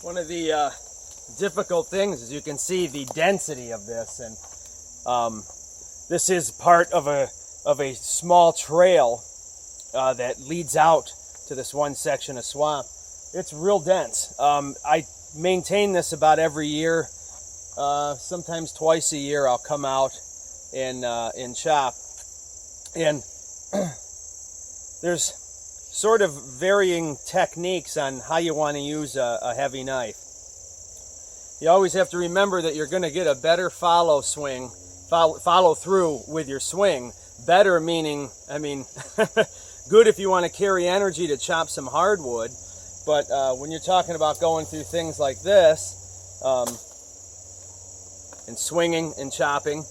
One of the difficult things is you can see the density of this, and this is part of a small trail that leads out to this one section of swamp. It's real dense. I maintain this about every year. Sometimes twice a year I'll come out and chop. And there's sort of varying techniques on how you want to use a heavy knife. You always have to remember that you're going to get a better follow through with your swing. Better meaning, good if you want to carry energy to chop some hardwood, but when you're talking about going through things like this, and swinging and chopping,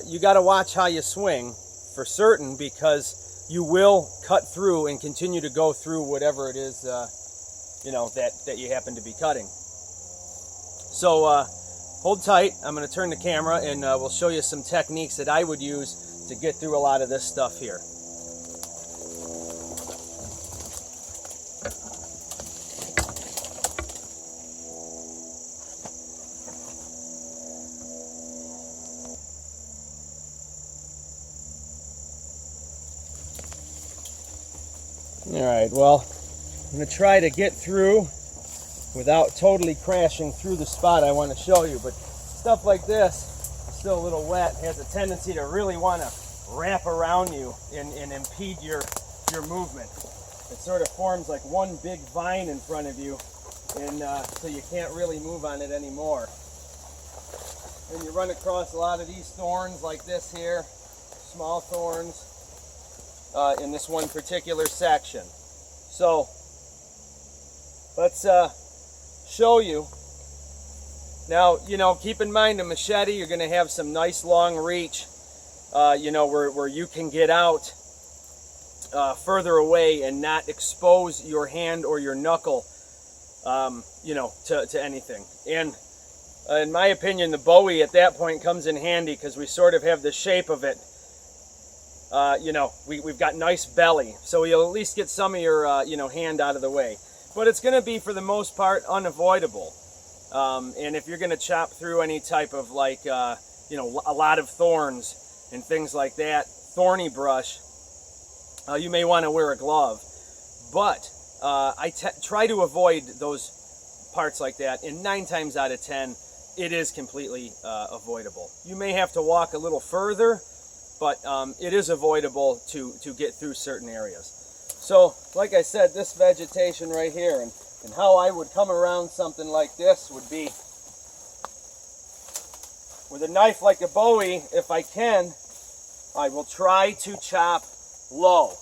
you got to watch how you swing for certain, because you will cut through and continue to go through whatever it is that you happen to be cutting. So hold tight. I'm going to turn the camera and we'll show you some techniques that I would use to get through a lot of this stuff here. Alright, well, I'm going to try to get through without totally crashing through the spot I want to show you, but stuff like this is still a little wet, has a tendency to really want to wrap around you and impede your movement. It sort of forms like one big vine in front of you, and so you can't really move on it anymore. And you run across a lot of these thorns like this here, small thorns, in this one particular section. So let's show you. Now, keep in mind a machete, you're going to have some nice long reach, where you can get out further away and not expose your hand or your knuckle, to anything. And in my opinion, the Bowie at that point comes in handy because we sort of have the shape of it. We've got nice belly, so you'll at least get some of your, hand out of the way. But it's going to be, for the most part, unavoidable. And if you're going to chop through any type of, a lot of thorns and things like that, thorny brush, you may want to wear a glove. But I try to avoid those parts like that, and 9 times out of 10, it is completely avoidable. You may have to walk a little further, but it is avoidable to get through certain areas. So, like I said, this vegetation right here, and how I would come around something like this would be with a knife like a Bowie. If I can, I will try to chop low.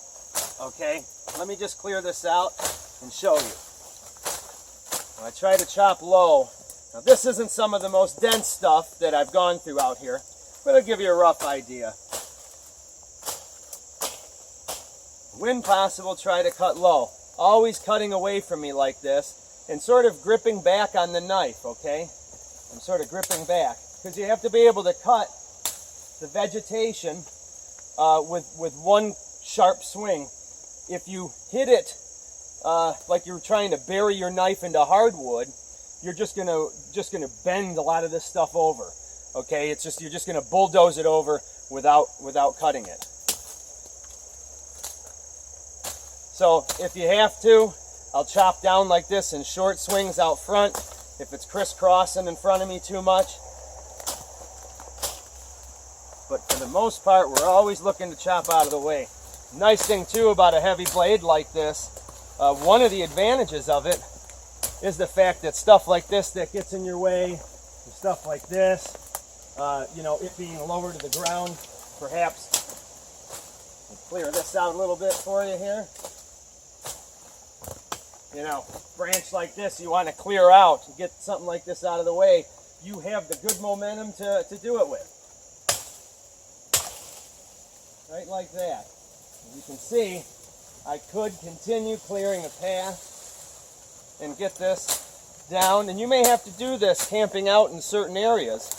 Okay, let me just clear this out and show you. When I try to chop low, now this isn't some of the most dense stuff that I've gone through out here, but I'll give you a rough idea. When possible, try to cut low. Always cutting away from me like this and sort of gripping back on the knife, okay? I'm sort of gripping back because you have to be able to cut the vegetation with one sharp swing. If you hit it like you're trying to bury your knife into hardwood, you're just gonna bend a lot of this stuff over, okay? You're just gonna bulldoze it over without cutting it. So if you have to, I'll chop down like this in short swings out front if it's crisscrossing in front of me too much. But for the most part, we're always looking to chop out of the way. Nice thing too about a heavy blade like this, one of the advantages of it is the fact that stuff like this that gets in your way, and stuff like this, it being lower to the ground, perhaps. I'll clear this out a little bit for you here. Branch like this you want to clear out, get something like this out of the way, you have the good momentum to do it with. Right like that. As you can see, I could continue clearing a path and get this down, and you may have to do this camping out in certain areas.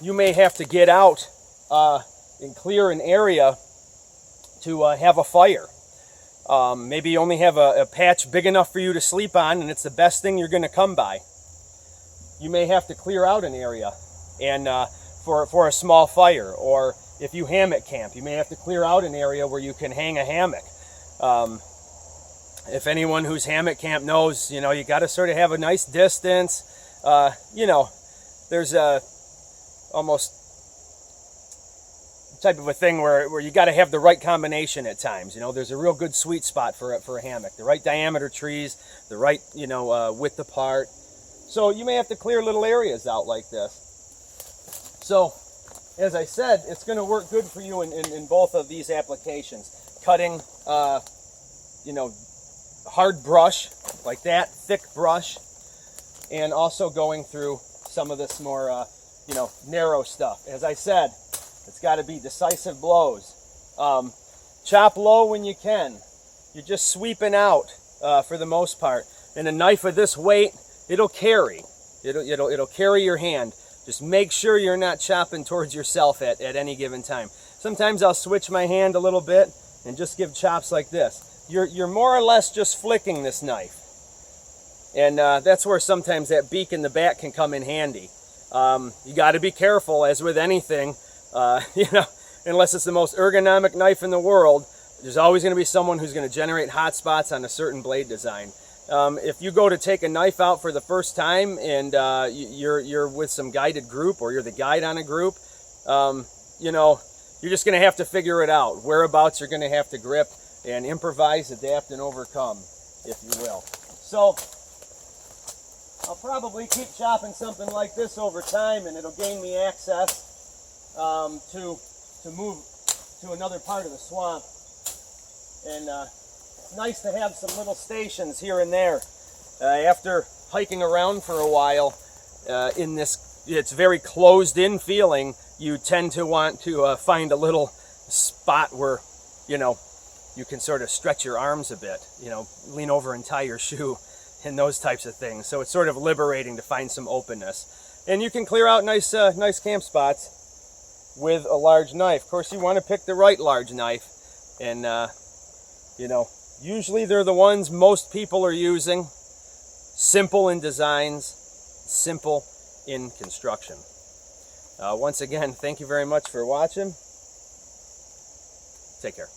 You may have to get out and clear an area to have a fire. Maybe you only have a patch big enough for you to sleep on, and it's the best thing you're going to come by. You may have to clear out an area and for a small fire, or if you hammock camp, you may have to clear out an area where you can hang a hammock. If anyone who's hammock camp knows, you got to sort of have a nice distance. There's a almost type of a thing where you got to have the right combination at times. There's a real good sweet spot for a hammock. The right diameter trees, the right width apart. So you may have to clear little areas out like this. So, as I said, it's going to work good for you in both of these applications. Cutting, hard brush like that, thick brush, and also going through some of this more, narrow stuff. As I said, it's got to be decisive blows. Chop low when you can. You're just sweeping out for the most part. And a knife of this weight, it'll carry. It'll carry your hand. Just make sure you're not chopping towards yourself at any given time. Sometimes I'll switch my hand a little bit and just give chops like this. You're more or less just flicking this knife. And that's where sometimes that beak in the back can come in handy. You got to be careful, as with anything. Unless it's the most ergonomic knife in the world, there's always going to be someone who's going to generate hot spots on a certain blade design. If you go to take a knife out for the first time and you're with some guided group, or you're the guide on a group, you're just going to have to figure it out. Whereabouts you're going to have to grip and improvise, adapt, and overcome, if you will. So I'll probably keep chopping something like this over time, and it'll gain me access to move to another part of the swamp. And it's nice to have some little stations here and there. After hiking around for a while in this, it's very closed-in feeling, you tend to want to find a little spot where, you can sort of stretch your arms a bit, lean over and tie your shoe and those types of things. So it's sort of liberating to find some openness. And you can clear out nice camp spots with a large knife. Of course, you want to pick the right large knife. And, usually they're the ones most people are using. Simple in designs, simple in construction. Once again, thank you very much for watching. Take care.